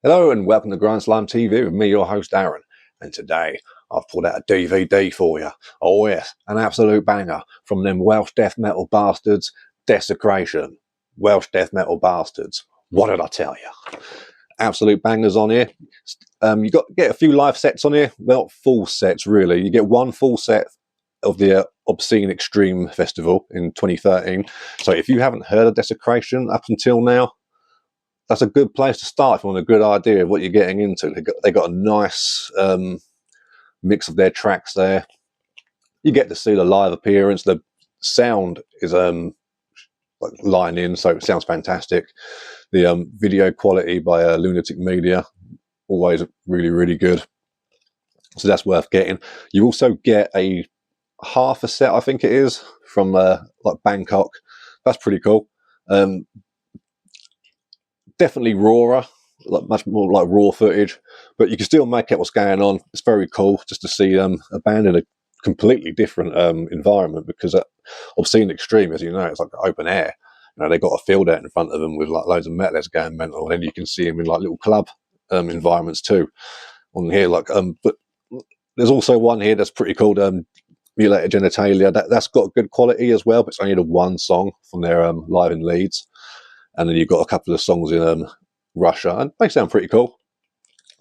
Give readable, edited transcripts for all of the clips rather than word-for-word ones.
Hello and welcome to GrindslimeTV with me, your host Aaron. And today I've pulled out a DVD for you. Oh yes, an absolute banger from them Welsh Death Metal Bastards, Desecration. Welsh Death Metal Bastards. What did I tell you? Absolute bangers on here. You get a few live sets on here. Well, full sets really. You get one full set of the Obscene Extreme Festival in 2013. So if you haven't heard of Desecration up until now, that's a good place to start if you want a good idea of what you're getting into. They got a nice mix of their tracks there. You get to see the live appearance. The sound is like line in, so it sounds fantastic. The video quality by Lunatic Media, always really, really good. So that's worth getting. You also get a half a set, I think it is, from like Bangkok. That's pretty cool. Definitely rawer, like much more like raw footage, but you can still make out what's going on. It's very cool just to see a band in a completely different environment, because Obscene Extreme, as you know, it's like open air. You know, they got a field out in front of them with like loads of metalheads going mental, and then you can see them in like little club environments too. On here, like but there's also one here that's pretty called Mutilated Genitalia. That's got good quality as well, but it's only the one song from their live in Leeds. And then you've got a couple of songs in Russia, and they sound pretty cool.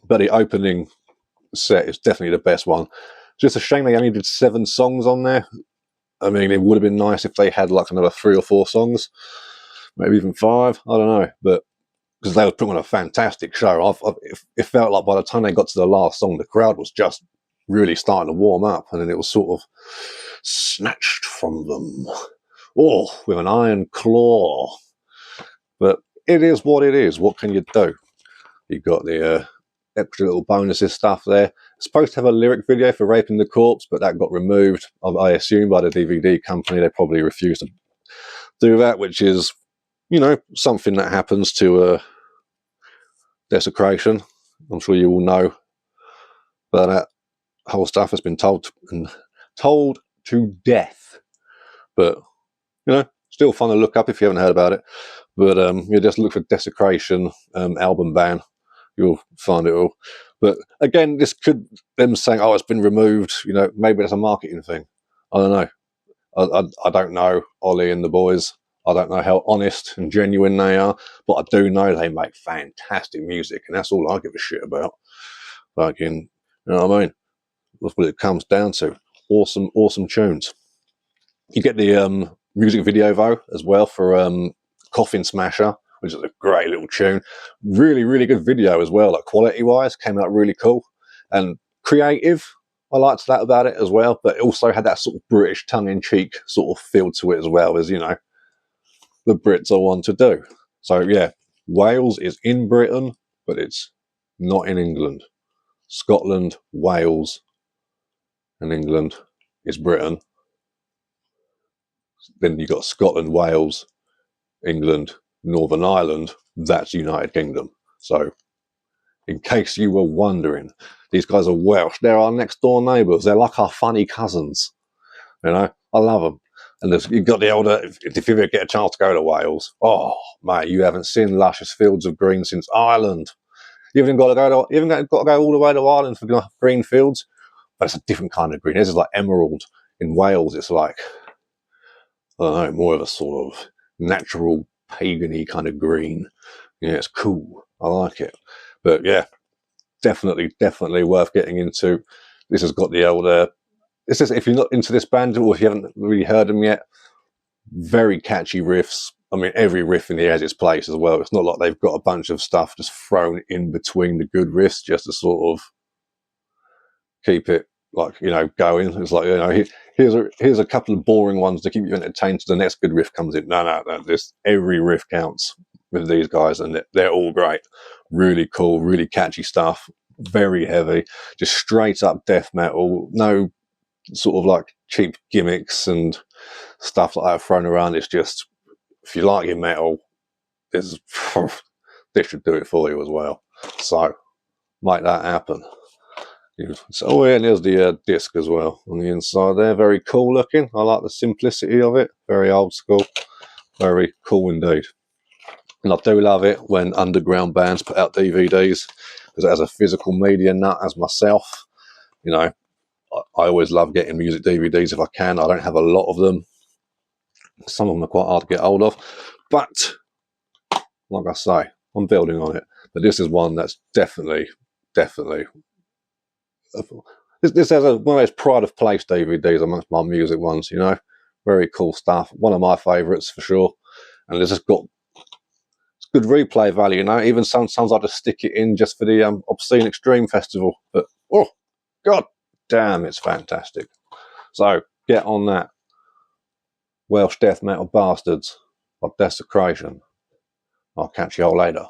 But the opening set is definitely the best one. Just a shame they only did 7 songs on there. I mean, it would have been nice if they had like another 3 or 4 songs, maybe even 5. I don't know, but because they were putting on a fantastic show. It felt like by the time they got to the last song, the crowd was just really starting to warm up, and then it was sort of snatched from them, oh, with an iron claw. But it is what it is. What can you do? You've got the extra little bonuses stuff there. It's supposed to have a lyric video for Raping the Corpse, but that got removed, I assume, by the DVD company. They probably refused to do that, which is, you know, something that happens to Desecration. I'm sure you all know. But that whole stuff has been told to death. But, you know, still fun to look up if you haven't heard about it. But you just look for Desecration album ban. You'll find it all. But again, this could them saying, "Oh, it's been removed." You know, maybe it's a marketing thing. I don't know. I don't know Ollie and the boys. I don't know how honest and genuine they are, but I do know they make fantastic music, and that's all I give a shit about. Fucking, you know what I mean? That's what it comes down to. Awesome, awesome tunes. You get the music video though as well for Coffin Smasher, which is a great little tune. Really, really good video as well. Like quality wise, came out really cool and creative. I liked that about it as well, but it also had that sort of British tongue-in-cheek sort of feel to it as well, as, you know, the Brits are one to do. So yeah, Wales is in Britain, but it's not in England. Scotland, Wales, and England is Britain. Then you've got Scotland, Wales, England, Northern Ireland, that's United Kingdom. So, in case you were wondering, these guys are Welsh. They're our next door neighbours. They're like our funny cousins. You know, I love them. And you've got the older, if you ever get a chance to go to Wales, oh, mate, you haven't seen luscious fields of green since Ireland. You haven't got to go all the way to Ireland for green fields, but it's a different kind of green. This is like emerald. In Wales, it's like, I don't know, more of a sort of natural pagan-y kind of green. Yeah, it's cool. I like it. But yeah, definitely worth getting into. This has got the old it's just, if you're not into this band or if you haven't really heard them yet, very catchy riffs. I mean, every riff in here has its place as well. It's not like they've got a bunch of stuff just thrown in between the good riffs just to sort of keep it, like, you know, going. It's like, you know, here's a couple of boring ones to keep you entertained till the next good riff comes in. No. This every riff counts with these guys, and they're all great. Really cool, really catchy stuff. Very heavy, just straight up death metal. No sort of like cheap gimmicks and stuff like that thrown around. It's just, if you like your metal, this should do it for you as well. So make that happen. So, yeah, and there's the disc as well on the inside there. Very cool looking. I like the simplicity of it. Very old school. Very cool indeed. And I do love it when underground bands put out DVDs, because as a physical media nut as myself, you know, I always love getting music DVDs if I can. I don't have a lot of them. Some of them are quite hard to get hold of. But, like I say, I'm building on it. But this is one that's definitely. This has one of those pride of place DVDs amongst my music ones, you know. Very cool stuff. One of my favourites for sure. And it's just got good replay value, you know. Even sometimes I just stick it in just for the Obscene Extreme Festival. But, oh, god damn, it's fantastic. So, get on that. Welsh Death Metal Bastards by Desecration. I'll catch you all later.